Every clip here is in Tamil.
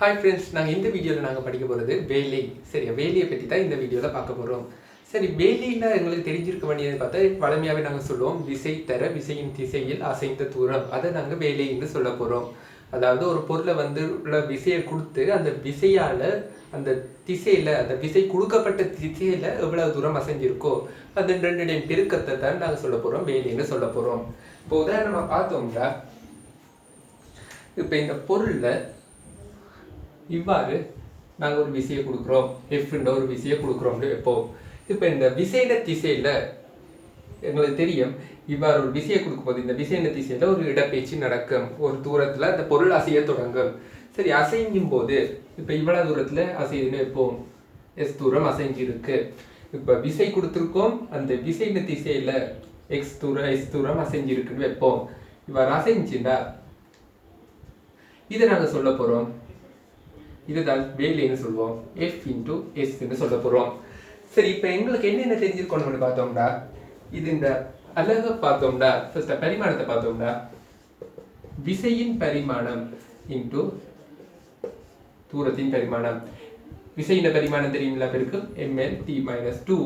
ஹாய் ஃப்ரெண்ட்ஸ், நாங்கள் இந்த வீடியோவில் நாங்கள் படிக்க போகிறது வேலை. சரியா, வேலையை பற்றி தான் இந்த வீடியோவில் பார்க்க போகிறோம். சரி, வேலைன்னா எங்களுக்கு தெரிஞ்சிருக்க வேண்டியது பார்த்தா பழமையாகவே நாங்கள் சொல்லுவோம் விசை தர விசையின் திசையில் அசைந்த தூரம். அதை நாங்கள் வேலைன்னு சொல்ல போகிறோம். அதாவது ஒரு பொருளை உள்ள விசையை கொடுத்து அந்த விசையால் அந்த திசையில் அந்த விசை கொடுக்கப்பட்ட திசையில் எவ்வளவு தூரம் அசைஞ்சிருக்கோ அந்த ரெண்டுடைய பெருக்கத்தை தான் நாங்கள் சொல்ல போகிறோம், வேலைன்னு சொல்ல போகிறோம். இப்போ உதாரணமாக பார்த்தோம்னா, இப்போ இந்த பொருளில் இவ்வாறு நாங்கள் ஒரு விசையை கொடுக்குறோம், எஃப்ன்ற ஒரு விசையை கொடுக்குறோம்னு வைப்போம். இப்போ இந்த விசையின திசையில் எங்களுக்கு தெரியும், இவ்வாறு ஒரு விசையை கொடுக்கும்போது இந்த விசையின திசையில் ஒரு இடப்பெயர்ச்சி நடக்கும். ஒரு தூரத்தில் அந்த பொருள் அசைய தொடங்கும். சரி, அசைஞ்சும் போது இப்போ இவ்வளவு தூரத்தில் அசையுதுன்னு வைப்போம், எஸ் தூரம் அசைஞ்சிருக்கு. இப்போ விசை கொடுத்துருக்கோம், அந்த விசையின திசையில் எஸ் தூரம் அசைஞ்சிருக்குன்னு வைப்போம். இவ்வாறு அசைஞ்சுன்னா இதை நாங்கள் சொல்ல போகிறோம், இதுதான் வேலைன்னு சொல்லுவோம், எஃப் இன்டூ எஸ்ன்னு சொல்ல போகிறோம். சரி, இப்போ எங்களுக்கு என்னென்ன தெரிஞ்சிருக்கோம்னு பார்த்தோம்னா, இது இந்த அலகை பார்த்தோம்னா ஃபர்ஸ்ட் பரிமாணத்தை பார்த்தோம்னா விசையின் பரிமாணம் இன்டூ தூரத்தின் பரிமாணம். விசையின் பரிமாணம் தெரியுங்களா, பெருக்கு ml t-2,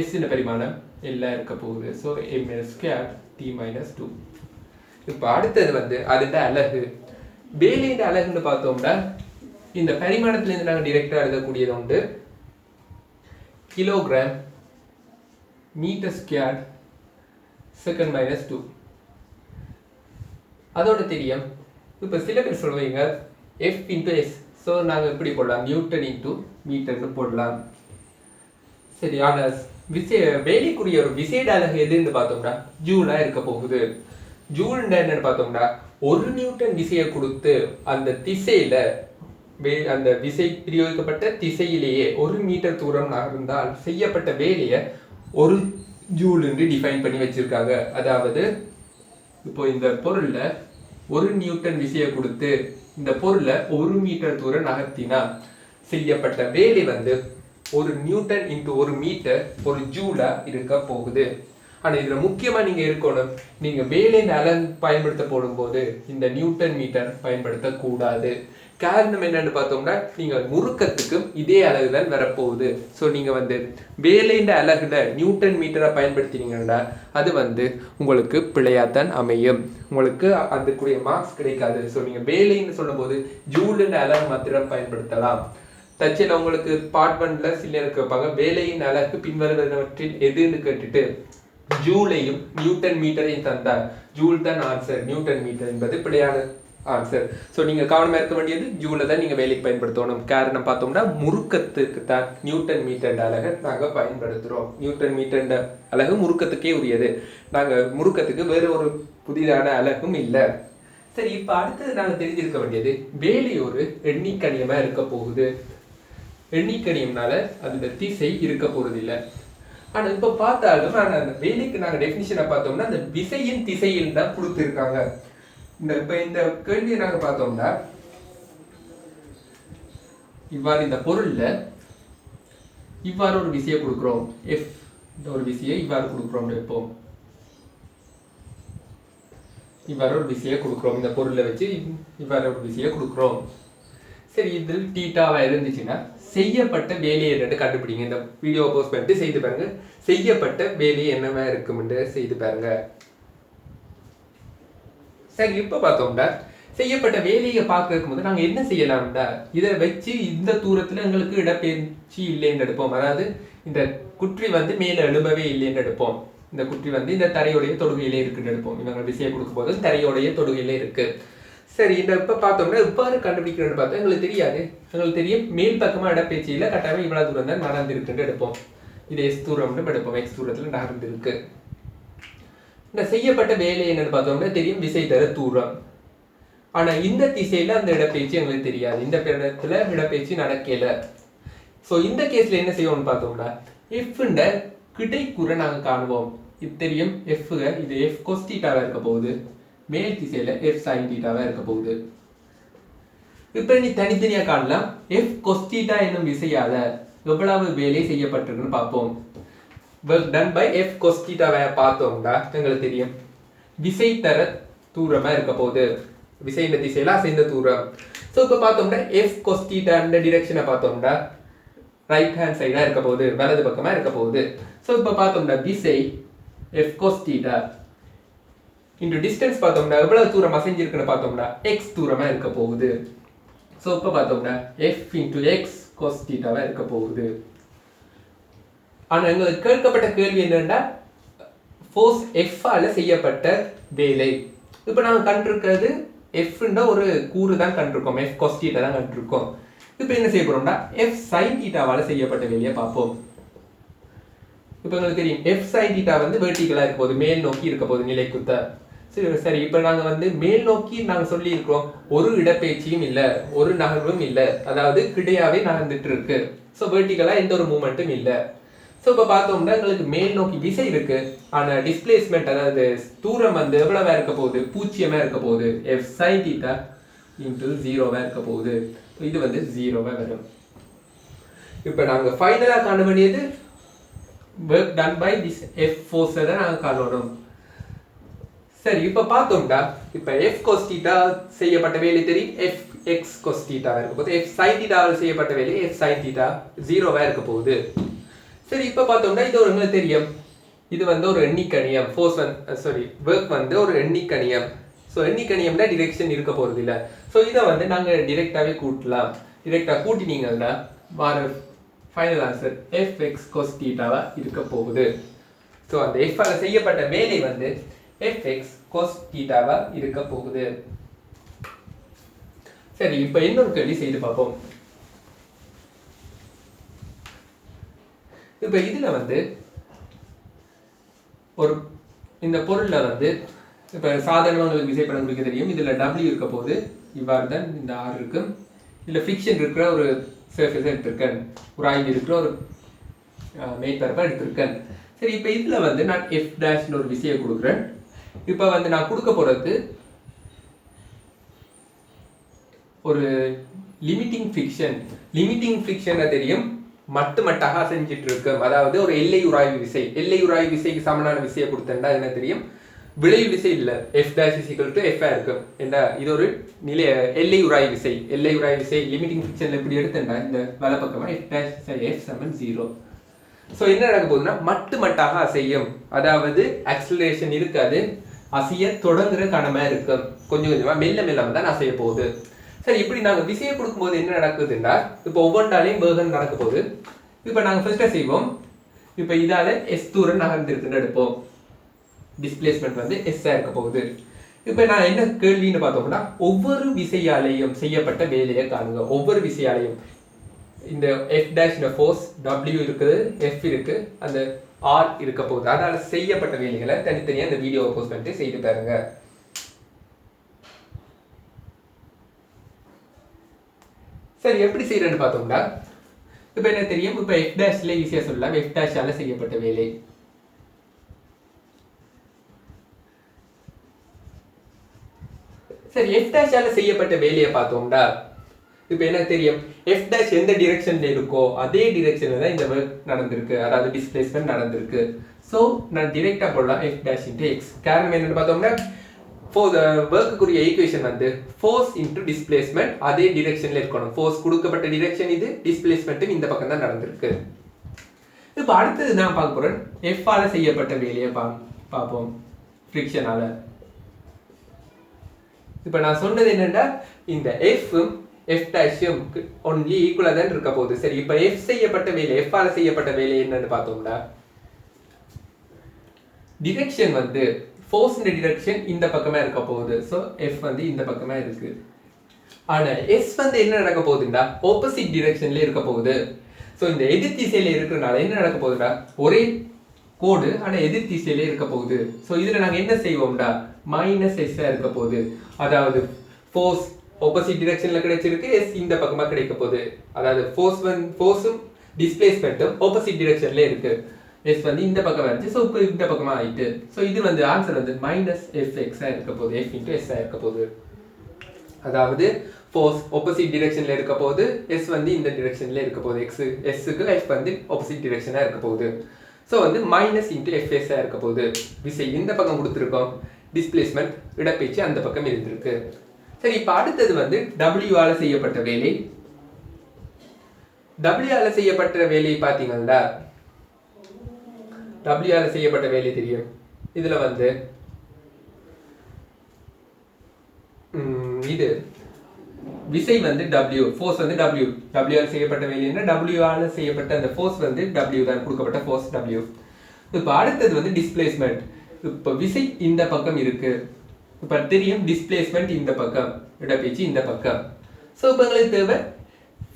எஸ்ஸின் பரிமாணம் எல்லாம் இருக்க போகுது, ஸோ ml² t-2. இப்போ அடுத்தது அதுட அலகு. வேலையின் அலகுன்னு பார்த்தோம்னா இந்த பரிமாணத்திலிருந்து நாங்கள் டிரெக்டாக எழுதக்கூடியது உண்டு, கிலோகிராம் மீட்டர் ஸ்கொயர் செகண்ட் -2. அதோட தெரியும். இப்போ சில பேர் சொல்லுவீங்க எஃப் இன்டூ எஸ், ஸோ நாங்கள் எப்படி போடலாம், நியூட்டன் இன்டூ மீட்டர்னு போடலாம். சரி, ஆனால் வேலைக்குரிய ஒரு விசேட அலகு எதுன்னு பார்த்தோம்னா ஜூலாக இருக்க போகுது. ஜூல்னா என்னன்னு பார்த்தோம்னா, ஒரு நியூட்டன் விசையை கொடுத்து அந்த திசையில அந்த விசை பிரயோகிக்கப்பட்ட திசையிலேயே 1 மீட்டர் தூரம் நகர்ந்தால் செய்யப்பட்ட வேலையை ஒரு ஜூல் என்று டிஃபைன் பண்ணி வச்சிருக்காங்க. அதாவது இப்போ இந்த பொருள்ல 1 நியூட்டன் விசையை கொடுத்து இந்த பொருளை 1 மீட்டர் தூரம் நகர்த்தினா செய்யப்பட்ட வேலை 1 நியூட்டன் இன்டு 1 மீட்டர் ஒரு ஜூலா இருக்க போகுது. ஆனால் இதில் முக்கியமாக நீங்கள் இருக்கணும், நீங்கள் வேலையின் அலகு பயன்படுத்த போடும்போது இந்த நியூட்டன் மீட்டர் பயன்படுத்தக்கூடாது. காரணம் என்னன்னு பார்த்தோம்னா, நீங்கள் முறுக்கத்துக்கும் இதே அலகு தான் வரப்போகுது. ஸோ நீங்கள் வேலையின் அலகுல நியூட்டன் மீட்டரை பயன்படுத்தினீங்கன்னா அது உங்களுக்கு பிழையாத்தான் அமையும், உங்களுக்கு அதுக்குரிய மார்க்ஸ் கிடைக்காது. ஸோ நீங்கள் வேலைன்னு சொல்லும்போது ஜூலின் அலகு மாத்திரம் பயன்படுத்தலாம். தச்சில் உங்களுக்கு பார்ட் 1ல சிலர் கேட்பாங்க, வேலையின் அலகு பின்வருவனவற்றில் எதுன்னு கேட்டுட்டு ஜூலையும் நியூட்டன் மீட்டரையும் தந்தார், ஜூல் தான் ஆன்சர், நியூட்டன் மீட்டர் என்பது பிழையான ஆன்சர். ஸோ நீங்கள் கவனமாக இருக்க வேண்டியது ஜூலை தான் நீங்கள் வேலைக்கு பயன்படுத்தணும். காரணம் பார்த்தோம்னா முறுக்கத்துக்கு தான் நியூட்டன் மீட்டர் அலகை நாங்கள் பயன்படுத்துகிறோம். நியூட்டன் மீட்டர் அலகு முறுக்கத்துக்கே உரியது, நாங்கள் முறுக்கத்துக்கு வேறு ஒரு புதிதான அலகும் இல்லை. சரி, இப்போ அடுத்தது நாங்கள் தெரிஞ்சிருக்க வேண்டியது, வேலை ஒரு எண்ணிக்கணியமாக இருக்க போகுது. எண்ணிக்கணியம்னால அந்த திசை இருக்க போகிறது இல்லை. ஆனால் இப்போ பார்த்தாலும் அந்த வேலைக்கு நாங்கள் டெஃபினிஷனை பார்த்தோம்னா அந்த விசையின் திசையில் தான் கொடுத்துருக்காங்க. இப்போ இந்த கேள்வியை நாங்கள் பார்த்தோம்னா இவ்வாறு இந்த பொருள்ல இவ்வாறு ஒரு விசையை கொடுக்குறோம், எஃப் இந்த ஒரு விசையை இவ்வாறு கொடுக்குறோம் வைப்போம். இவ்வாறு ஒரு விசையை கொடுக்குறோம், இந்த பொருளை வச்சு இவ்வாறு ஒரு விசையை கொடுக்குறோம். சரி, இதில் தீட்டாவா இருந்துச்சுன்னா செய்யப்பட்ட வேலையை என்னட்டு கண்டுபிடிங்க. இந்த வீடியோ போஸ்ட் பண்ணிட்டு செய்து பாருங்க, செய்யப்பட்ட வேலையை என்னவா இருக்கும்னு செய்து பாருங்க. சரி, இப்போ பார்த்தோம்னா செய்யப்பட்ட வேலையை பார்க்கறதுக்கு போது நாங்கள் என்ன செய்யலாம்டா, இதை வச்சு இந்த தூரத்தில் எங்களுக்கு இடப்பெயர்ச்சி இல்லைன்னு எடுப்போம். அதாவது இந்த குற்றி மேலே எழுபவே இல்லைன்னு எடுப்போம். இந்த குற்றி இந்த தரையோடைய தொடுகையிலே இருக்குன்னு எடுப்போம். இவங்க விசையை கொடுக்கும் போது தரையோடைய தொடுகையிலே இருக்கு. சரி, இந்த இப்போ பார்த்தோம்னா இவ்வாறு கண்டுபிடிக்கிறோன்னு பார்த்தா எங்களுக்கு தெரியாது. எங்களுக்கு தெரியும் மேல் பக்கமாக இடப்பெயர்ச்சியில் கட்டாயமாக இவ்வளோ தூரம் தான் நடந்திருக்குன்னு எடுப்போம். இது எஸ் தூரம்னு எடுப்போம், எக்ஸ் தூரத்தில் நடந்திருக்கு. இந்த செய்யப்பட்ட வேலை என்னன்னு பார்த்தோம்னா தெரியும் விசை தர தூரம். ஆனால் இந்த திசையில் அந்த இடப்பெயர்ச்சி எங்களுக்கு தெரியாது, இந்த இடத்துல இடப்பெயர்ச்சி நடக்கல. ஸோ இந்த கேஸில் என்ன செய்வோம்னு பார்த்தோம்னா எஃப்ன்ற கிடைக்கூற நாங்கள் காணுவோம். இது தெரியும் எஃப்க, இது எஃப் கொஸ் தீட்டாவாக இருக்க போகுது, மேல் திசையில எஃப் சைன் தீட்டாவா இருக்க போகுது. இப்ப நீ தனித்தனியா காணலாம், எஃப் கொஸ் தீட்டா என்னும் விசையால எவ்வளவு வேலை செய்யப்பட்டிருக்குன்னு பார்ப்போம். work done by f cos theta பார்த்தோம்னா எங்களுக்கு தெரியும் விசை தர தூரமா இருக்க போகுது. விசையின் திசையில அசைந்த தூரம். ஸோ இப்போ பார்த்தோம்னா எஃப் cos theta அந்த டிரெக்ஷனை பார்த்தோம்னா ரைட் ஹேண்ட் சைடாக இருக்க போகுது, வலது பக்கமாக இருக்க போகுது. ஸோ இப்போ பார்த்தோம்னா விசை F cos theta into distance பார்த்தோம்னா எவ்வளவு தூரம் அசைஞ்சிருக்குன்னு பார்த்தோம்னா எக்ஸ் தூரமாக இருக்க போகுது. ஸோ இப்போ பார்த்தோம்னா F into X cos theta இருக்க போகுது. ஆனால் எங்களுக்கு கேட்கப்பட்ட கேள்வி என்னன்னா ஃபோர்ஸ் எஃப்பால் செய்யப்பட்ட வேலை. இப்போ நாங்கள் கண்டிருக்கிறது எஃப்ன்ற ஒரு கூறு தான் கண்டிருக்கோம், எஃப் cos theta தான் கண்டிருக்கோம். இப்போ என்ன செய்ய போறோம்னா எஃப் sin thetaவால் செய்யப்பட்ட வேலையை பார்ப்போம். இப்போ உங்களுக்கு தெரியும் எஃப் sin theta வந்து வெர்டிகலாக இருக்க போகுது, மேல் நோக்கி இருக்க போகுது நிலைக்குத்த. சரி இப்போ நாங்கள் வந்து மேல் நோக்கி நாங்கள் சொல்லியிருக்கிறோம், ஒரு இடப்பெயர்ச்சியும் இல்லை, ஒரு நகர்வும் இல்லை, அதாவது கிடையாவே நகர்ந்துட்டு இருக்கு. ஸோ வெர்டிகலாக எந்த ஒரு மூமெண்ட்டும் இல்லை. ஸோ இப்போ பார்த்தோம்னா எங்களுக்கு மேல் நோக்கி விசை இருக்கு, ஆனால் டிஸ்பிளேஸ்மெண்ட் அதாவது தூரம் வந்து எவ்வளவா இருக்க போகுது, பூஜ்ஜியமா இருக்க போகுது. எஃப் sin theta இன்டு 0வா இருக்க போகுது. இது வந்து 0வா வரும். இப்போ நாங்கள் ஃபைனலாக காண வேண்டியது work done by this F ஃபோர்ஸை தான் நாங்கள் காணணும். சரி இப்போ பார்த்தோம்னா இப்போ எஃப் cos theta செய்யப்பட்ட வேலை தெரியும், எஃப் எக்ஸ் cos theta இருக்க போகுது. எஃப் sin theta செய்யப்பட்ட வேலை எஃப் sin theta 0வா இருக்க போகுது. சரி இப்போ பார்த்தோம்னா இது ஒரு தெரியும், இது வந்து ஒரு எண்ணிக்கணியம், ஃபோர்ஸ் ஒர்க் வந்து ஒரு எண்ணிக்கணியம். ஸோ எண்ணிக்கணியம்னா டிரெக்ஷன் இருக்க போகிறது இல்லை. ஸோ இதை வந்து நாங்கள் டிரெக்டாகவே கூட்டலாம். டிரெக்டாக கூட்டினீங்கன்னா வார final answer F X cos thetaவா இருக்க போகுது. ஸோ அந்த எஃப்பால் செய்யப்பட்ட வேலை வந்து எஃப் எக்ஸ் cos thetaவா இருக்க போகுது. சரி இப்போ இன்னொரு கேள்வி செய்து பார்ப்போம். இப்போ இதில் வந்து ஒரு இந்த பொருளில் வந்து இப்போ சாதாரணமாக உங்களுக்கு விசைப்படம் குறிக்க தெரியும், இதில் W இருக்க போது இவ்வாறு தான் இந்த R இருக்கு, இதில் ஃபிக்ஷன் இருக்கிற ஒரு சர்ஃபேஸை எடுத்திருக்கேன், ஒரு ஆய்வு இருக்கிற ஒரு மேற்பரப்பை எடுத்திருக்கேன். சரி இப்போ இதில் வந்து நான் எஃப் டேஷ்னு ஒரு விசையை கொடுக்குறேன். இப்போ வந்து நான் கொடுக்க போகிறது ஒரு லிமிட்டிங் ஃபிக்ஷன். லிமிட்டிங் ஃபிக்ஷனை தெரியும், மட்டாக செஞ்சிட்டு இருக்கும், அதாவது ஒரு எல்லை உராய்வு விசை. எல்லை உராய்வு விசைக்கு சமனான விசையை கொடுத்தேன்டா என்ன தெரியும், விளைவு விசை இல்லை, F dash is equal to F இருக்கும். என்ன இது ஒரு நிலை எல்லை உராய்வு விசை. எல்லை உராய்வு விசை லிமிட்டிங் ஃபிக்ஷன்ல எப்படி எடுத்தேன்டா இந்த வலப்பக்கமா எஃப் டேஷ் எஃப் சமன் 0. ஸோ என்ன நடக்க போகுதுன்னா மட்டாக அசையும், அதாவது ஆக்சிலரேஷன் இருக்காது, அசைய தொடங்குற கணமா இருக்கும், கொஞ்சம் கொஞ்சமா மெல்ல மெல்லாம தான் அசைய போகுது. சரி இப்படி நாங்கள் விசையை கொடுக்கும்போது என்ன நடக்குதுன்னா இப்போ ஒவ்வொன்றாலையும் வேகம் நடக்க போகுது. இப்போ நாங்கள் ஃபர்ஸ்ட்டாக செய்வோம், இப்போ இதால எஸ் தூரம் நகர்ந்துருக்குன்னு எடுப்போம், டிஸ்பிளேஸ்மெண்ட் வந்து எஸ்ஸாக இருக்க போகுது. இப்போ நான் என்ன கேள்வின்னு பார்த்தோம்னா ஒவ்வொரு விசையாலையும் செய்யப்பட்ட வேலையை காணுங்க. ஒவ்வொரு விசையாலையும் இந்த எஃப் டேஷ் ஃபோர்ஸ் W இருக்குது, எஃப் இருக்கு, அந்த R இருக்க போகுது, அதால செய்யப்பட்ட வேலைகளை தனித்தனியாக இந்த வீடியோவை போஸ்ட் பண்ணிட்டு செய்து பாருங்க. சரி எப்படி செய்யறேன்னு பார்த்தோம்னா இப்போ என்ன தெரியும், இப்போ எஃப் டேஷ்ல ஈஸியாக சொல்லலாம், எஃப் டேஷால செய்யப்பட்ட வேலை. சரி எஃப் டேஷால செய்யப்பட்ட வேலையை பார்த்தோம்னா இப்போ என்ன தெரியும், எஃப் டேஷ் எந்த டிரெக்ஷன்ல இருக்கோ அதே டிரெக்ஷன்ல தான் இந்த ஒர்க் நடந்திருக்கு, அதாவது டிஸ்பிளேஸ்மெண்ட் நடந்திருக்கு. ஸோ நான் டிரெக்டா போடலாம் எஃப் டேஷ் இன்டு எக்ஸ். காரணம் என்னன்னு பார்த்தோம்னா ஒர்க்குரிய ஈக்குவேஷன் வந்து ஃபோர்ஸ் இன்டு டிஸ்பிளேஸ்மெண்ட் அதே டிரெக்ஷன்ல இருக்கணும். ஃபோர்ஸ் கொடுக்கப்பட்ட டிரெக்ஷன் இது, டிஸ்பிளேஸ்மெண்ட்டும் இந்த பக்கம் தான் நடந்திருக்கு. இப்போ அடுத்தது நான் பார்க்க போறேன் எஃப் ஆல செய்யப்பட்ட வேலையை பார்ப்போம், ஃப்ரிக்ஷனால. இப்போ நான் சொன்னது என்னன்னா இந்த எஃப்பும் எஃப் டேஷும் ஒன்லி ஈக்குவலா தான் இருக்க போகுது. சரி இப்போ எஃப் செய்யப்பட்ட வேலை, எஃப் ஆல செய்யப்பட்ட வேலை என்னன்னு பார்த்தோம்னா டிரெக்ஷன் வந்து ஃபோர்ஸ் டிரெக்ஷன் இந்த பக்கமா இருக்க போகுது. ஸோ எஃப் வந்து இந்த பக்கமா இருக்கு. ஆனா எஸ் வந்து என்ன நடக்க போகுதுன்னா ஆப்போசிட் டிரெக்ஷன்ல இருக்க போகுது. ஸோ இந்த எதிர் திசையில இருக்கிறனால என்ன நடக்க போகுதுன்னா ஒரே கோடு ஆனா எதிர் திசையில இருக்க போகுது. ஸோ இதுல நாங்க என்ன செய்வோம்டா மைனஸ் எஸ் இருக்க போகுது, அதாவது ஃபோர்ஸ் ஆப்போசிட் டிரெக்ஷன்ல கிடைச்சிருக்கு, எஸ் இந்த பக்கமா கிடைக்க போகுது, அதாவது ஃபோர்ஸும் டிஸ்பிளேஸ்மெண்ட்டும் ஆப்போசிட் டிரெக்ஷன்ல இருக்கு. எஸ் வந்து இந்த பக்கம் வந்துச்சு, ஸோ இப்போ இந்த பக்கமா ஆயிட்டு. ஸோ இது வந்து ஆன்சர் வந்து மைனஸ் எஃப் எக்ஸா இருக்க போகுது, எஃப் இன்டு எஸ் இருக்க போகுது. அதாவது ஃபோர்ஸ் ஆப்போசிட் டிரெக்ஷன்ல இருக்க போகுது, எஸ் வந்து இந்த டிரெக்ஷன்ல இருக்க போகுது, எஸ்ஸுக்கு எஃப் வந்து ஆப்போசிட் டிரெக்ஷனா இருக்க போகுது. ஸோ வந்து மைனஸ் இன்டு எஃப் எஸ் இருக்க போகுது. விசை இந்த பக்கம் கொடுத்துருக்கோம், டிஸ்பிளேஸ்மெண்ட் இடப்பெயர்ச்சி அந்த பக்கம் இருந்திருக்கு. சரி, இப்போ அடுத்தது வந்து W ஆல செய்யப்பட்ட வேலை. W ஆல செய்யப்பட்ட வேலையை பார்த்தீங்கன்னா W ஆல செய்யப்பட்ட வேலை தெரியும். இதுல வந்து இது விசை வந்து W, ஃபோர்ஸ் வந்து W. W ஆல செய்யப்பட்ட வேலை என்ன? W ஆல செய்யப்பட்ட அந்த ஃபோர்ஸ் வந்து W தான், கொடுக்கப்பட்ட ஃபோர்ஸ் W. இப்போ அடுத்தது வந்து டிஸ்பிளேஸ்மெண்ட். இப்போ விசை இந்த பக்கம் இருக்கு, இப்போ தெரியும் டிஸ்பிளேஸ்மெண்ட் இந்த பக்கம், இடப்பெயர்ச்சி இந்த பக்கம். ஸோ இப்போ எங்களுக்கு தேவை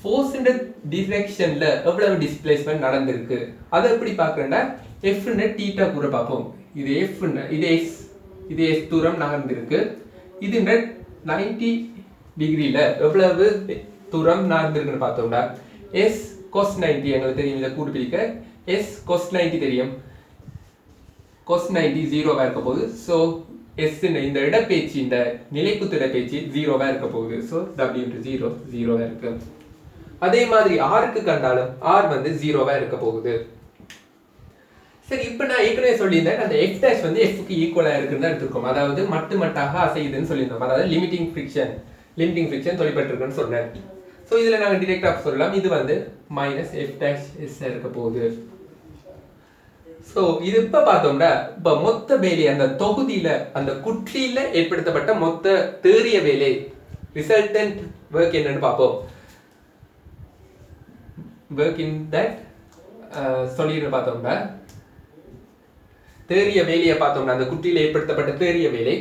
ஃபோர்ஸ் இந்த டிரெக்ஷன்ல எவ்வளவு டிஸ்பிளேஸ்மெண்ட் நடந்திருக்கு. அதை எப்படி பார்க்கறேன்னா F-ன்னு தீட்டா கூட பார்ப்போம். இது F-ன்னு, இது S தூரம் நகர்ந்திருக்கு. இது 90 டிகிரில எவ்வளவு தூரம் நகர்ந்திருக்குன்னு பார்த்தோம்னா S cos 90 எங்களுக்கு தெரியும். இதை கூட்டு பிரிக்க S cos 90 தெரியும். cos 90 0வா இருக்க போகுது. ஸோ S இந்த இடப்பெயர்ச்சி, இந்த நிலைக்குத்து இடப்பெயர்ச்சி 0வா இருக்க போகுது. ஸோ W × 0 0வா இருக்கு. அதே மாதிரி R-க்கு கண்டாலும் R வந்து 0வா இருக்க போகுது. சரி, இப்போ நான் ஏற்கனவே சொல்லியிருந்தேன் அந்த F' வந்து F-க்கு ஈக்குவலா இருக்குன்னு எடுத்துருக்கோம். அதாவது மட்டாக அசையுதுன்னு சொல்லியிருந்தோம். அதாவது லிமிட்டிங் ஃப்ரிக்ஷன் தொலைப்பட்டிருக்குன்னு சொன்னேன். ஸோ இதில் நாங்கள் டிரெக்டாக சொல்லலாம், இது வந்து -F' இருக்க போகுது. ஸோ இது இப்போ பார்த்தோம்னா இப்போ மொத்த வேலை அந்த தொகுதியில அந்த குற்றியில ஏற்படுத்தப்பட்ட மொத்த தேறிய வேலை ரிசல்டன்ட் ஒர்க் என்னன்னு பார்ப்போம். ஒர்க் இன் தட் சொல்லிட்டு பார்த்தோம்னா தேறிய வேலையை பார்த்தோம்னா அந்த குற்றியில ஏற்படுத்தப்பட்ட தேறிய வேலை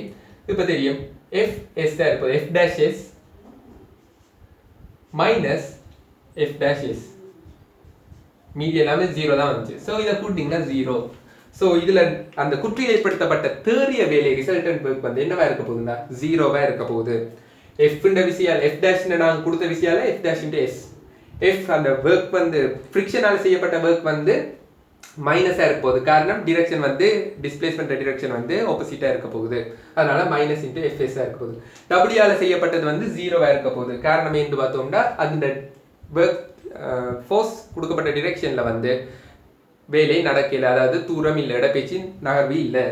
இப்போ தெரியும் F(S) தான் இருப்பது. F'(S) மைனஸ் F'(S) மீதி எல்லாமே 0 தான் வந்துச்சு. ஸோ இதை கூட்டிங்கன்னா 0. ஸோ இதில் அந்த குற்றியில் ஏற்படுத்தப்பட்ட தேறிய வேலை ரிசல்டன்ட் ஒர்க் வந்து என்னவா இருக்க போகுதுன்னா 0வா இருக்க போகுது. F-ன்ற விஷயால் F' நாங்கள் கொடுத்த விஷயால F'(S). F அந்த ஒர்க் வந்து ஃப்ரிக்ஷனால் செய்யப்பட்ட ஒர்க் வந்து மைனஸாக இருக்க போகுது. காரணம் டிரெக்ஷன் வந்து டிஸ்பிளேஸ்மெண்ட் டிரெக்ஷன் வந்து ஆப்போசிட்டாக இருக்க போகுது. அதனால -F(S) இருக்க போகுது. W ஆல செய்யப்பட்டது வந்து 0வா இருக்க போகுது. காரணம் என்று பார்த்தோம்னா அந்த ஒர்க் ஃபோர்ஸ் கொடுக்கப்பட்ட டிரெக்ஷன்ல வந்து வேலை நடக்கல, அதாவது தூரம் இல்லை, இடப்பெயர்ச்சி நகர்வு இல்லை.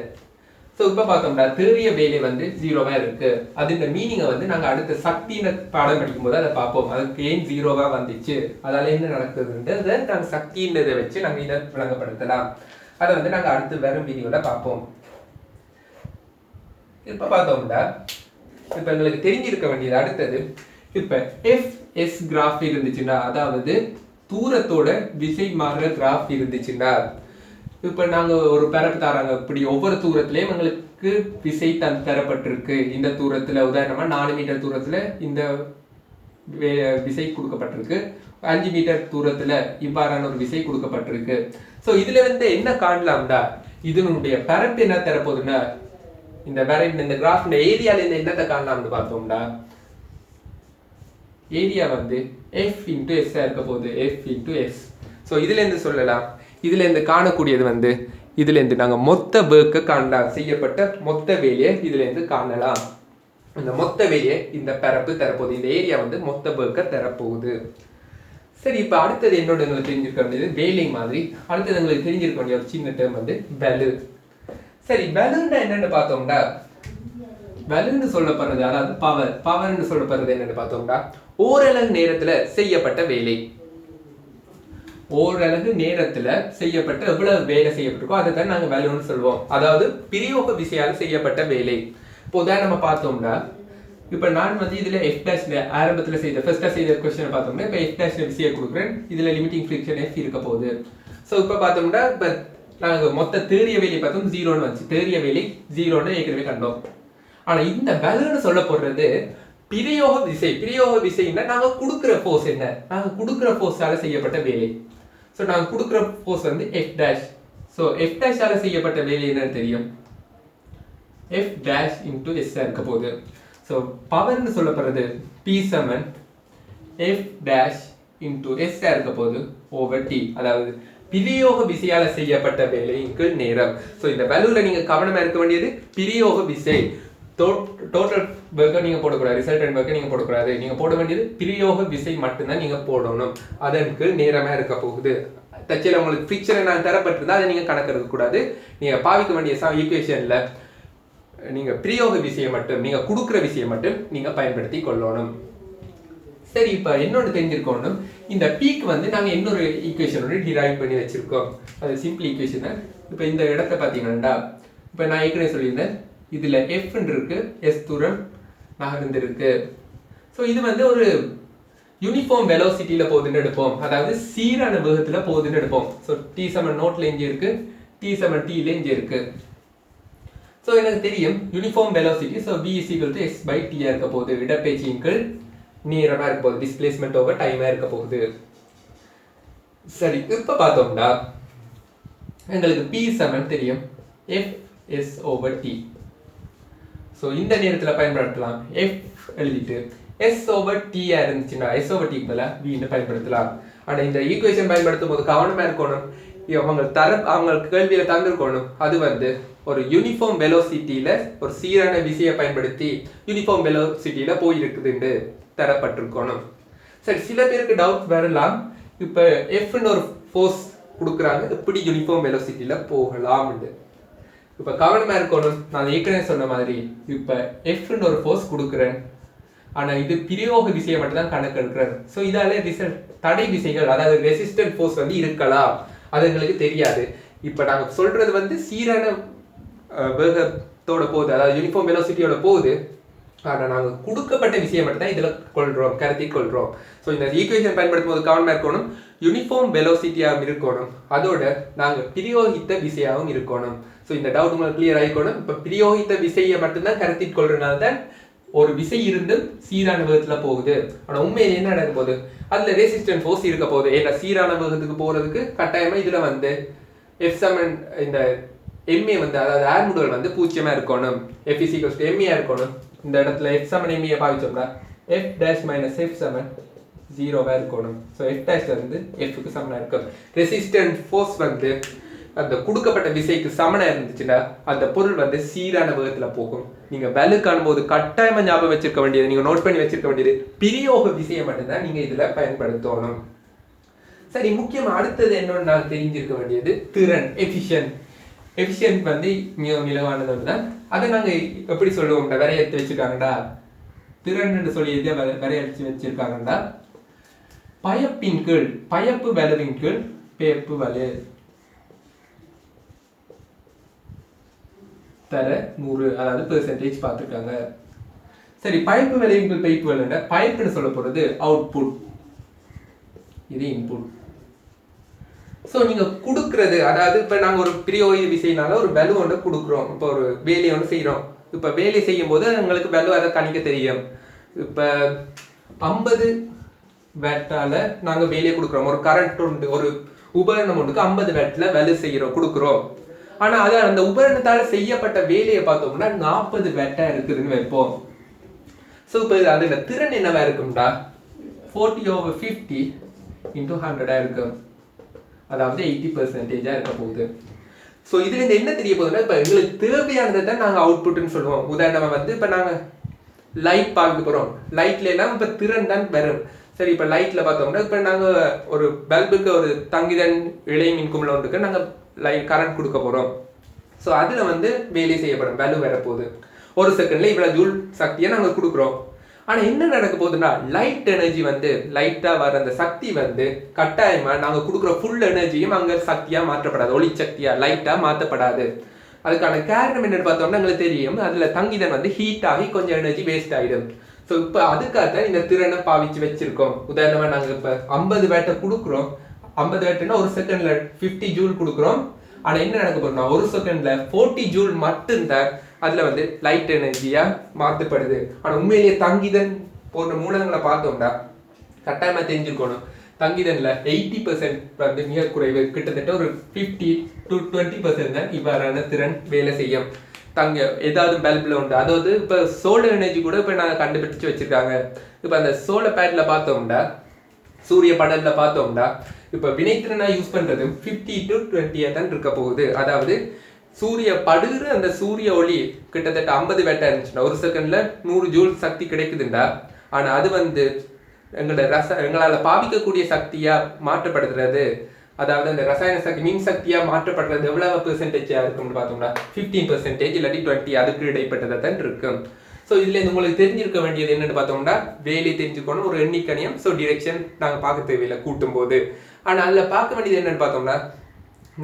ஸோ இப்போ பார்த்தோம்னா தேறிய வேலை வந்து 0வா இருக்கு. அதுன்ற மீனிங்கை வந்து நாங்கள் அடுத்த சக்தியின பாடம் படிக்கும்போது அதை பார்ப்போம். அதுக்கு ஏன் 0வா வந்துச்சு, அதால என்ன நடக்குதுன்றதை நாங்கள் சக்தின்றதை வச்சு நாங்கள் இதை விளங்கப்படுத்தலாம். அதை வந்து நாங்கள் அடுத்து வரும் வீடியோல பார்ப்போம். இப்போ பார்த்தோம்னா இப்போ எங்களுக்கு தெரிஞ்சிருக்க வேண்டியது அடுத்தது, இப்போ F(S) கிராஃப் இருந்துச்சுன்னா, அதாவது தூரத்தோட விசை மாறுற கிராஃப் இருந்துச்சுன்னா, இப்போ நாங்கள் ஒரு பரப்பு தராங்க, இப்படி ஒவ்வொரு தூரத்துலேயும் எங்களுக்கு விசை தரப்பட்டிருக்கு. இந்த தூரத்தில் உதாரணமாக 4 மீட்டர் தூரத்தில் இந்த விசை கொடுக்கப்பட்டிருக்கு, 5 மீட்டர் தூரத்தில் இவ்வாறான ஒரு விசை கொடுக்கப்பட்டிருக்கு. ஸோ இதில் வந்து என்ன காணலாம்டா, இதனுடைய பரப்பு என்ன தரப்போகுதுன்னா இந்த கிராஃப் ஏரியாலேருந்து என்னத்தை காணலாம்னு பார்த்தோம்டா, ஏரியா வந்து F(S) இருக்க போகுது. F(S). ஸோ இதுலேருந்து சொல்லலாம், இதுலேருந்து காணக்கூடியது வந்து இதுலேருந்து நாங்கள் மொத்த ஒர்க்கை காணலாம், செய்யப்பட்ட மொத்த வேலையை இதுலேருந்து காணலாம். இந்த மொத்த வேலையை இந்த பரப்பு தரப்போகுது, இந்த ஏரியா வந்து மொத்த ஒர்க்கை தரப்போகுது. சரி, இப்போ அடுத்தது என்னோட எங்களுக்கு தெரிஞ்சிருக்க வேண்டியது வேலை மாதிரி. அடுத்தது எங்களுக்கு தெரிஞ்சிருக்க வேண்டிய ஒரு சின்ன டேர்ம் வந்து பலு. சரி, பலுன்னா என்னென்னு பார்த்தோம்னா, பலுன்னு சொல்லப்படுறது அதாவது பவர்னு சொல்லப்படுறது என்னென்னு பார்த்தோம்னா ஓரளவு நேரத்தில் செய்யப்பட்ட வேலை. ஓரளவு நேரத்துல செய்யப்பட்ட எவ்வளவு வேலை செய்யப்பட்டிருக்கோ அதை தான் நாங்கள் பலுன்னு சொல்லுவோம். அதாவது பிரயோக விசையால் செய்யப்பட்ட வேலை. இப்போ உதாரணமா பார்த்தோம்னா இப்போ நான் வந்து இதுல F' ஆரம்பத்தில் ஃபர்ஸ்டா செய்த கொஸ்டினை பார்த்தோம்னா இப்போ F' விசையை கொடுக்குறேன். இதுல லிமிட்டிங் ஃப்ரிக்ஷன் F இருக்க போகுது. ஸோ இப்போ பார்த்தோம்னா இப்போ நாங்கள் மொத்த தேறிய வேலை பார்த்தோம் 0ன்னு வந்துச்சு. தேறிய வேலை 0ன்னு ஏற்கனவே கண்டோம். ஆனா இந்த பலுன்னு சொல்ல போடுறது பிரயோக விசைன்னா நாங்கள் கொடுக்குற ஃபோர்ஸ் என்ன, நாங்கள் கொடுக்குற ஃபோர்ஸால செய்யப்பட்ட வேலை. ஸோ நாங்கள் கொடுக்குற ஃபோர்ஸ் வந்து F'. ஸோ F' ஆல செய்யப்பட்ட வேலை என்னன்னு தெரியும், F'(S) இருக்க போகுது. ஸோ பவர்னு சொல்லப்படுறது P = F'(S) இருக்க போகுது ஓவர் T. அதாவது பிரயோக விசையால செய்யப்பட்ட வேலைக்கு நேரம். ஸோ இந்த பலுவில் நீங்கள் கவனமாக இருக்க வேண்டியது பிரயோக விசை. டோட்டல் ஒர்க்கை நீங்கள் போடக்கூடாது, ரிசல்டன்ட் ஒர்க்கை நீங்கள் போடக்கூடாது. நீங்கள் போட வேண்டியது பிரயோக விசை மட்டும்தான் நீங்கள் போடணும். அதற்கு நேரமாக இருக்க போகுது. தச்சில் உங்களுக்கு ஃப்ரிக்ஷனை நான் தரப்பட்டிருந்தா அதை நீங்கள் கணக்கு எடுக்கக்கூடாது. நீங்கள் பாவிக்க வேண்டிய ஈக்குவேஷனில் நீங்கள் பிரயோக விஷயம் மட்டும் நீங்கள் கொடுக்குற விஷயம் மட்டும் நீங்கள் பயன்படுத்தி கொள்ளணும். சரி, இப்போ என்னொன்று தெரிஞ்சிருக்கணும், இந்த பீக் வந்து நாங்கள் இன்னொரு ஈக்குவேஷனோட டிரைவ் பண்ணி வச்சுருக்கோம். அது சிம்பிள் ஈக்குவேஷனை. இப்போ இந்த இடத்த பார்த்தீங்கன்னா, இப்போ நான் ஏற்கனவே சொல்லியிருந்தேன், இதில் எஃப்ன்னு இருக்கு, எஸ் தூரம் நகர்ந்துருக்கு. ஸோ இது வந்து ஒரு யூனிஃபார்ம் வெலோசிட்டியில் போகுதுன்னு எடுப்போம், அதாவது சீரான வேகத்தில் போகுதுன்னு எடுப்போம். ஸோ டி சமன் நோட்டில் இங்கே இருக்கு, டி சமன் டியில் இங்கே இருக்கு. ஸோ எனக்கு தெரியும் uniform velocity. So P is equal to S by டியாக இருக்க போகுது. இடப்பெயர்ச்சியின் கீழ் நேரமாக இருக்க போகுது, டிஸ்பிளேஸ்மெண்ட் ஓவர் டைமாக இருக்க போகுது. சரி, இப்போ பார்த்தோம்னா எங்களுக்கு பி சமன் தெரியும், F S over T. So இந்த நேரத்தில் பயன்படுத்தலாம் எஃப் எழுதிட்டு எஸ் ஓவர் டியா இருந்துச்சுன்னா எஸ் ஓவர் டிக்கு பதிலாக வின்னு பயன்படுத்தலாம். ஆனால் இந்த ஈக்குவேஷன் பயன்படுத்தும் போது கவனமாக இருக்கணும். அவங்க கேள்வியில் தந்திருக்கணும், அது வந்து ஒரு யூனிஃபார்ம் வெலோசிட்டியில் ஒரு சீரான விசையை பயன்படுத்தி யூனிஃபார்ம் வெலோசிட்டியில் போயிருக்குதுன்னு தரப்பட்டிருக்கணும். சரி, சில பேருக்கு டவுட் வரலாம், இப்போ எஃப்னு ஒரு ஃபோர்ஸ் கொடுக்குறாங்க, எப்படி யூனிஃபார்ம் வெலோசிட்டியில் போகலாம்னு. இப்போ கவனமாக இருக்கணும். நான் ஏற்கனவே சொன்ன மாதிரி இப்போ எஃப்னு ஒரு ஃபோர்ஸ் கொடுக்குறேன், ஆனால் இது பிரயோக விசையை மட்டும் தான் கணக்கு எடுக்கிறார். ஸோ இதால தடை விசைகள், அதாவது ரெசிஸ்டன்ட் ஃபோர்ஸ் வந்து இருக்கலாம், அது எங்களுக்கு தெரியாது. இப்போ நாங்கள் சொல்றது வந்து சீரான வேகத்தோட போகுது, அதாவது யூனிஃபார்ம் வெலோசிட்டியோட போகுது. ஆனால் நாங்கள் கொடுக்கப்பட்ட விஷயம் மட்டும் தான் இதில் கொள்கிறோம், கருத்தில் கொள்கிறோம். ஸோ இந்த ஈக்குவேஷன் பயன்படுத்தும் போது கவனமாக இருக்கணும், யூனிஃபார்ம் வெலோசிட்டியாகவும் இருக்கணும், அதோட நாங்கள் பிரயோகித்த விசையாகவும் இருக்கணும். ஸோ இந்த டவுட் உங்களுக்கு கிளியர் ஆகிக்கணும். இப்போ பிரயோகித்த விசையை மட்டும்தான் கருத்தில் கொள்றதுனால தான் ஒரு விசை இருந்து சீரான வேகத்தில் போகுது. ஆனால் உண்மையில என்ன நடக்க போகுது, அதில் ரெசிஸ்டன்ட் ஃபோர்ஸ் இருக்க போகுது. ஏன்னா சீரான வேகத்துக்கு போகிறதுக்கு கட்டாயமாக இதில் வந்து எஃப் சமன் இந்த எம்ஏ வந்து, அதாவது ஆர் முதல் வந்து பூஜ்ஜியமாக இருக்கணும், F is equals to MA இருக்கணும். இந்த இடத்துல எஃப் சமன் எம்ஏ பாவிச்சோம்னா எஃப் டேஷ் மைனஸ் எஃப் சமன் 0வாக இருக்கணும். ஸோ எஃப் டேஷ் வந்து எஃப்க்கு சமனாக இருக்கும். ரெசிஸ்டன்ட் ஃபோர்ஸ் வந்து அந்த கொடுக்கப்பட்ட விசைக்கு சமனாக இருந்துச்சுன்னா அந்த பொருள் வந்து சீரான வேகத்தில் போகும். நீங்கள் வேலு காணும்போது கட்டாயமாக ஞாபகம் வச்சிருக்க வேண்டியது, நீங்கள் நோட் பண்ணி வச்சிருக்க வேண்டியது, பிரயோக விசையை மட்டும்தான் நீங்கள் இதில் பயன்படுத்தணும். சரி, முக்கியமாக அடுத்தது என்னன்னு நான் தெரிஞ்சிருக்க வேண்டியது திறன், எஃபிஷியன்ட் வந்து மிக நிலவானது தான். அதை நாங்கள் எப்படி சொல்லுவோம்டா, வரையறுத்து வச்சிருக்காங்கடா, திறன் சொல்லி வரையறுத்து வச்சிருக்காங்கடா, பயப்பின் கீழ், பயப்பு வலுவின் கீழ் பேப்பு வலு தர 100, அதாவது பெர்சன்டேஜ் பார்த்துருக்காங்க. சரி, பைப்பு வலுவின் கீழ் பைப்பு வலுன்னா பைப்புன்னு சொல்ல போகிறது அவுட்புட், இது இன்புட். ஸோ நீங்கள் கொடுக்குறது, அதாவது இப்போ நாங்கள் ஒரு பிரயோக விசைனால ஒரு வலு ஒன்று கொடுக்குறோம், இப்போ ஒரு வேலையை ஒன்று செய்கிறோம். இப்போ வேலை செய்யும் போது எங்களுக்கு வலு அதை கணிக்க தெரியும். இப்போ 50 வேட்டால் நாங்கள் வேலையை கொடுக்குறோம், ஒரு கரண்ட் உண்டு, ஒரு உபகரணம் ஒன்றுக்கு 50 வேட்டில் வலு செய்கிறோம், கொடுக்குறோம். ஆனால் அது அந்த உபகரணத்தால் செய்யப்பட்ட வேலையை பார்த்தோம்னா 40 வேட்டா இருக்குதுன்னு வைப்போம். ஸோ இப்போ அதோட திறன் என்னவா இருக்கும்டா, 40/50 × 100 இருக்கும், அதாவது 80% இருக்க போகுது. ஸோ இதுல என்ன தெரிய போகுதுன்னா, இப்போ எங்களுக்கு தேவையானதை தான் நாங்கள் அவுட்புட்னு சொல்லுவோம். உதாரணமாக வந்து இப்போ நாங்கள் லைட் பார்க்க போகிறோம், லைட்ல எல்லாம் இப்போ திறன் தான் வரும். சரி, இப்போ லைட்டில் பார்த்தோம்னா இப்போ நாங்கள் ஒரு பல்புக்கு ஒரு தங்கிதன் இழை மின்குமிழ் ஒன்றுக்கு நாங்கள் கரண்ட் கொடுக்க போகிறோம். ஸோ அதில் வந்து வேலை செய்யப்படும், வேல்யூ வரப்போகுது. ஒரு செகண்ட்ல இவ்வளோ ஜூல் சக்தியை நாங்கள் கொடுக்குறோம். ஆனால் என்ன நடக்க போகுதுன்னா, லைட் எனர்ஜி வந்து லைட்டாக வர அந்த சக்தி வந்து கட்டாயமாக நாங்கள் கொடுக்குற ஃபுல் எனர்ஜியும் அங்கே சக்தியாக மாற்றப்படாது, ஒளி சக்தியாக லைட்டாக மாற்றப்படாது. அதுக்கான காரணம் என்னென்னு பார்த்தோம்னா எங்களுக்கு தெரியும், அதில் தங்கிதன் வந்து ஹீட் ஆகி கொஞ்சம் எனர்ஜி வேஸ்ட் ஆகிடும். ஸோ இப்போ அதுக்காக இந்த திறனை பாவிச்சு வச்சிருக்கோம். உதாரணமாக நாங்கள் இப்போ 50 வேட்டை கொடுக்குறோம், 50 வேட்டுன்னா ஒரு செகண்ட்ல 50 ஜூல் கொடுக்குறோம். ஆனால் என்ன நடக்க போறோம்னா, ஒரு செகண்ட்ல 40 ஜூல் மட்டும்தான் அதில் வந்து லைட் எனர்ஜியாக மாற்றப்படுது. ஆனால் உண்மையிலேயே தங்கிதன் போன்ற மூலங்களை பார்த்தோம்னா கட்டாயமாக தெரிஞ்சுக்கணும், தங்கிதனில் 80% வந்து மிக குறைவு, கிட்டத்தட்ட ஒரு 50 to 20% தான் இவ்வாறான திறன் வேலை செய்யும். ஏதாவது பல்பில் உண்டு, அதாவது இப்போ சோலார் எனர்ஜி கூட இப்போ நாங்கள் கண்டுபிடிச்சு வச்சிருக்காங்க. இப்போ அந்த சோலார் பேட்ல பார்த்தோம்னா, சூரிய படலில் பார்த்தோம்னா இப்போ வினைத்திறனா யூஸ் பண்ணுறது 50 to 20 தான் இருக்க போகுது. அதாவது சூரிய படுகிற அந்த சூரிய ஒளி கிட்டத்தட்ட 50 வேட்டா இருந்துச்சுன்னா ஒரு செகண்ட்ல 100 ஜூல் சக்தி கிடைக்குதுண்டா. ஆனால் அது வந்து எங்களால் பாவிக்கக்கூடிய சக்தியாக மாற்றப்படுகிறது அதாவது அந்த ரசாயன சக்தி மின் சக்தியாக மாற்றப்படுறது எவ்வளவு பெர்சன்டேஜாக இருக்கும்னு பார்த்தோம்னா 15% இல்லாட்டி 20 அதுக்கு இடைப்பட்டதாக தான் இருக்கும். ஸோ இதில் உங்களுக்கு தெரிஞ்சிருக்க வேண்டியது என்னென்னு பார்த்தோம்னா வேலையை தெரிஞ்சுக்கணும், ஒரு எண்ணிக்கணியம். ஸோ டிரெக்ஷன் நாங்கள் பார்க்க தேவையில்லை கூட்டும் போது. ஆனால் அதில் பார்க்க வேண்டியது என்னென்னு பார்த்தோம்னா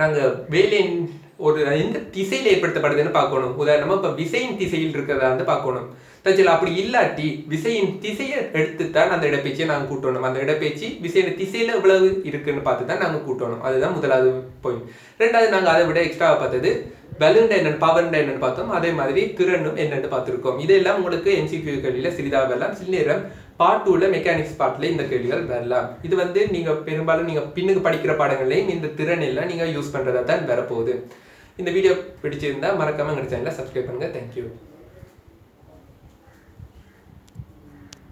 நாங்கள் வேலையின் ஒரு எந்த திசையில் ஏற்படுத்தப்படுதுன்னு பார்க்கணும். உதாரணமாக இப்போ விசையின் திசையில் இருக்கிறதா வந்து பார்க்கணும். தச்சில் அப்படி இல்லாட்டி விசையின் திசையை எடுத்துத்தான் அந்த இடப்பெயர்ச்சியை நாங்கள் கூட்டணும். அந்த இடப்பெயர்ச்சி விசையின் திசையில் எவ்வளவு இருக்குன்னு பார்த்து தான் நாங்கள் கூட்டணும். அதுதான் முதலாவது பாயிண்ட். ரெண்டாவது நாங்கள் அதை விட எக்ஸ்ட்ரா பார்த்தது பலூன் என்னன்னு பவர் என்னன்னு பார்த்தோம். அதே மாதிரி திறனும் என்னன்னு பார்த்துருக்கோம். இதெல்லாம் உங்களுக்கு MCQ கேள்வியில் சிறிதாக வரலாம். சில நேரம் பார்ட் 2ல மெக்கானிக்ஸ் பார்ட்டில் இந்த கேள்விகள் வரலாம். இது வந்து நீங்கள் பெரும்பாலும் நீங்கள் பின்னுக்கு படிக்கிற பாடங்களையும் இந்த திறன் எல்லாம் நீங்கள் யூஸ் பண்ணுறதா தான் வரப்போகுது. இந்த வீடியோ பிடிச்சிருந்தா மறக்காம எங்கள் சேனலை சப்ஸ்கிரைப் பண்ணுங்கள். தேங்க்யூ.